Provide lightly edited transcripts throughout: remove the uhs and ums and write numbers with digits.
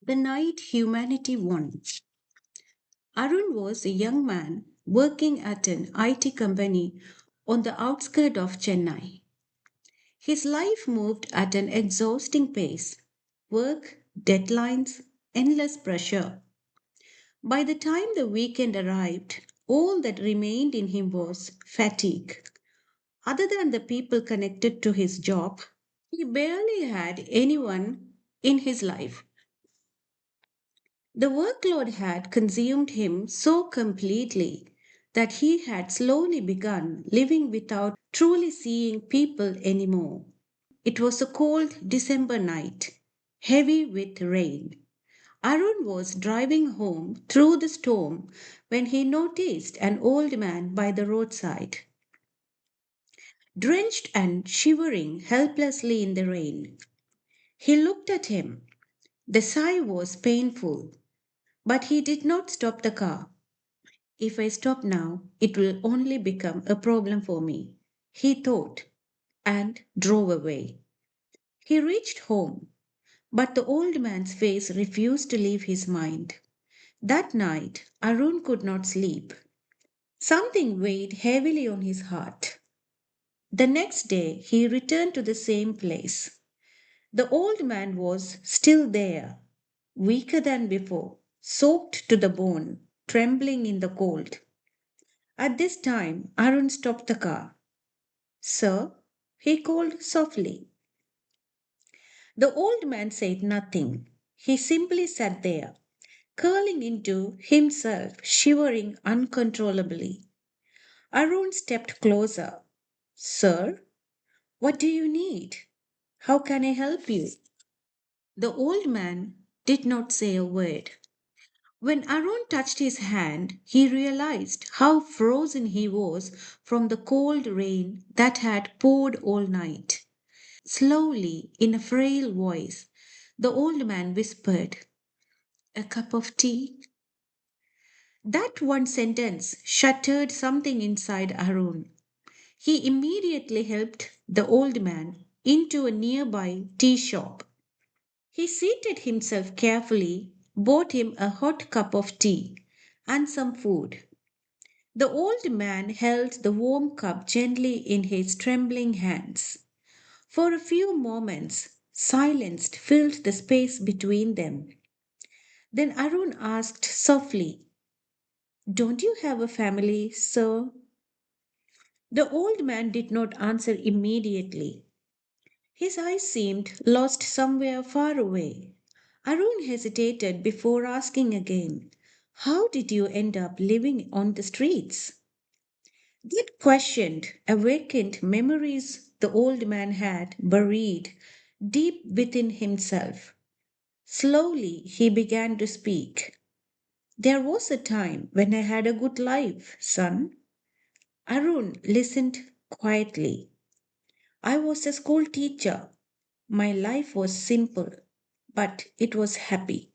The night humanity won. Arun was a young man working at an IT company on the outskirts of Chennai. His life moved at an exhausting pace work, deadlines, endless pressure. By the time the weekend arrived, all that remained in him was fatigue. Other than the people connected to his job, he barely had anyone in his life. The workload had consumed him so completely that he had slowly begun living without truly seeing people anymore. It was a cold December night, heavy with rain. Arun was driving home through the storm when he noticed an old man by the roadside, drenched and shivering helplessly in the rain. He looked at him. The sigh was painful, but he did not stop the car. If I stop now, it will only become a problem for me, he thought, and drove away. He reached home, but the old man's face refused to leave his mind. That night, Arun could not sleep. Something weighed heavily on his heart. The next day, he returned to the same place. The old man was still there, weaker than before, soaked to the bone, trembling in the cold. At this time, Arun stopped the car. Sir, he called softly. The old man said nothing. He simply sat there, curling into himself, shivering uncontrollably. Arun stepped closer. Sir, what do you need? How can I help you? The old man did not say a word. When Arun touched his hand, he realized how frozen he was from the cold rain that had poured all night. Slowly, in a frail voice, the old man whispered, a cup of tea? That one sentence shattered something inside Arun. He immediately helped the old man into a nearby tea shop. He seated himself carefully, bought him a hot cup of tea and some food. The old man held the warm cup gently in his trembling hands. For a few moments, silence filled the space between them. Then Arun asked softly, don't you have a family, sir? The old man did not answer immediately. His eyes seemed lost somewhere far away. Arun hesitated before asking again, how did you end up living on the streets? That question awakened memories the old man had buried deep within himself. Slowly he began to speak. There was a time when I had a good life, son. Arun listened quietly. I was a school teacher. My life was simple, but it was happy.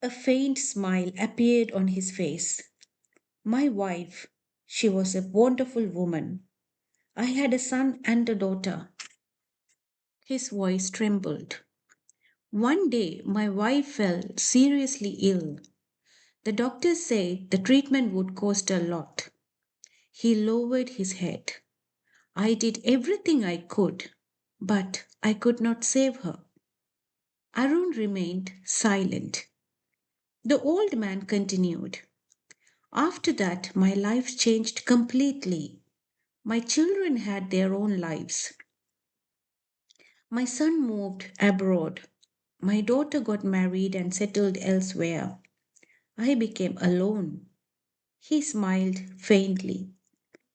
A faint smile appeared on his face. My wife, she was a wonderful woman. I had a son and a daughter. His voice trembled. One day, my wife fell seriously ill. The doctors said the treatment would cost a lot. He lowered his head. I did everything I could, but I could not save her. Arun remained silent. The old man continued. After that, my life changed completely. My children had their own lives. My son moved abroad. My daughter got married and settled elsewhere. I became alone. He smiled faintly,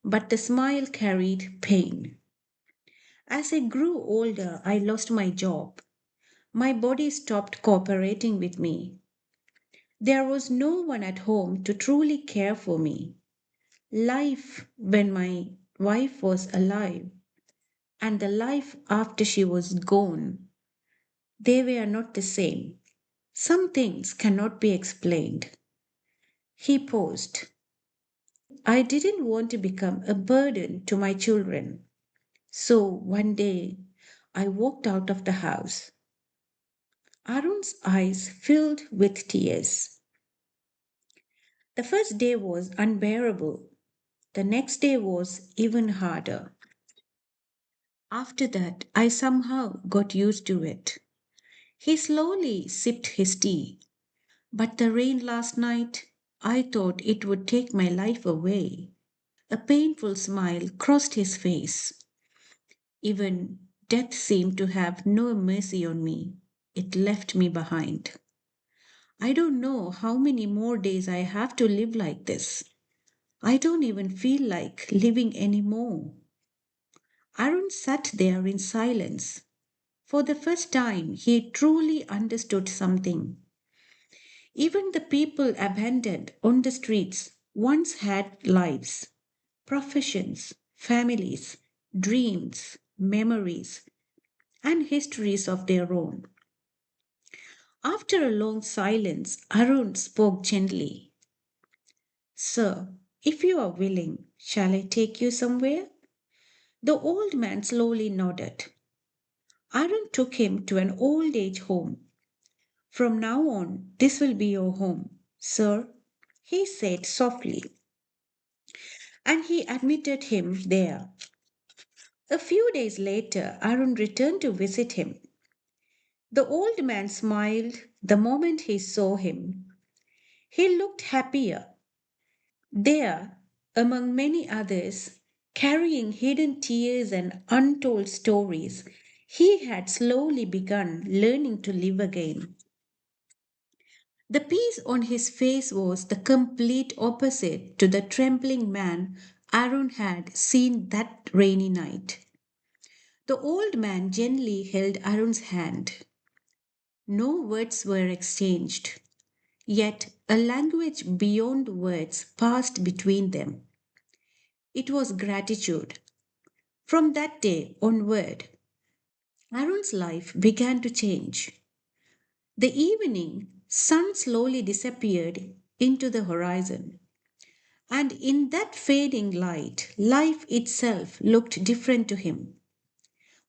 but the smile carried pain. As I grew older, I lost my job. My body stopped cooperating with me. There was no one at home to truly care for me. Life when my wife was alive and the life after she was gone, they were not the same. Some things cannot be explained. He paused. I didn't want to become a burden to my children. So one day I walked out of the house. Arun's eyes filled with tears. The first day was unbearable. The next day was even harder. After that, I somehow got used to it. He slowly sipped his tea. But the rain last night, I thought it would take my life away. A painful smile crossed his face. Even death seemed to have no mercy on me. It left me behind. I don't know how many more days I have to live like this. I don't even feel like living anymore. Arun sat there in silence. For the first time, he truly understood something. Even the people abandoned on the streets once had lives, professions, families, dreams, memories, and histories of their own. After a long silence, Arun spoke gently. Sir, if you are willing, shall I take you somewhere? The old man slowly nodded. Arun took him to an old age home. From now on, this will be your home, sir, he said softly, and he admitted him there. A few days later, Arun returned to visit him. The old man smiled the moment he saw him. He looked happier. There, among many others, carrying hidden tears and untold stories, he had slowly begun learning to live again. The peace on his face was the complete opposite to the trembling man Aaron had seen that rainy night. The old man gently held Arun's hand. No words were exchanged, yet a language beyond words passed between them. It was gratitude. From that day onward, Arun's life began to change. The evening sun slowly disappeared into the horizon, and in that fading light, life itself looked different to him.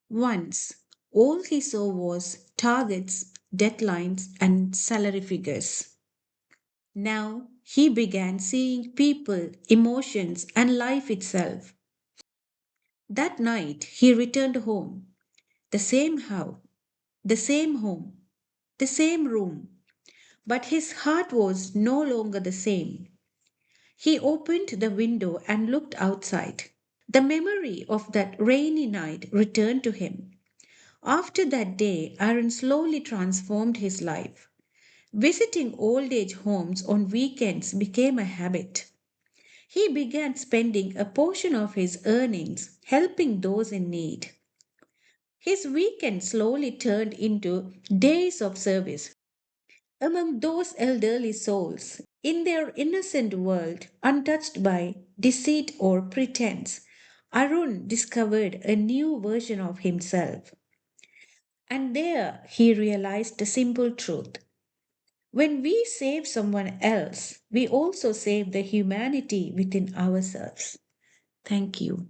Once, all he saw was targets, deadlines, and salary figures. Now, he began seeing people, emotions, and life itself. That night, he returned home. The same house, the same home, the same room. But his heart was no longer the same. He opened the window and looked outside. The memory of that rainy night returned to him. After that day, Aaron slowly transformed his life. Visiting old age homes on weekends became a habit. He began spending a portion of his earnings helping those in need. His weekends slowly turned into days of service among those elderly souls in their innocent world, untouched by deceit or pretense. Arun discovered a new version of himself. And there he realized the simple truth. When we save someone else, we also save the humanity within ourselves. Thank you.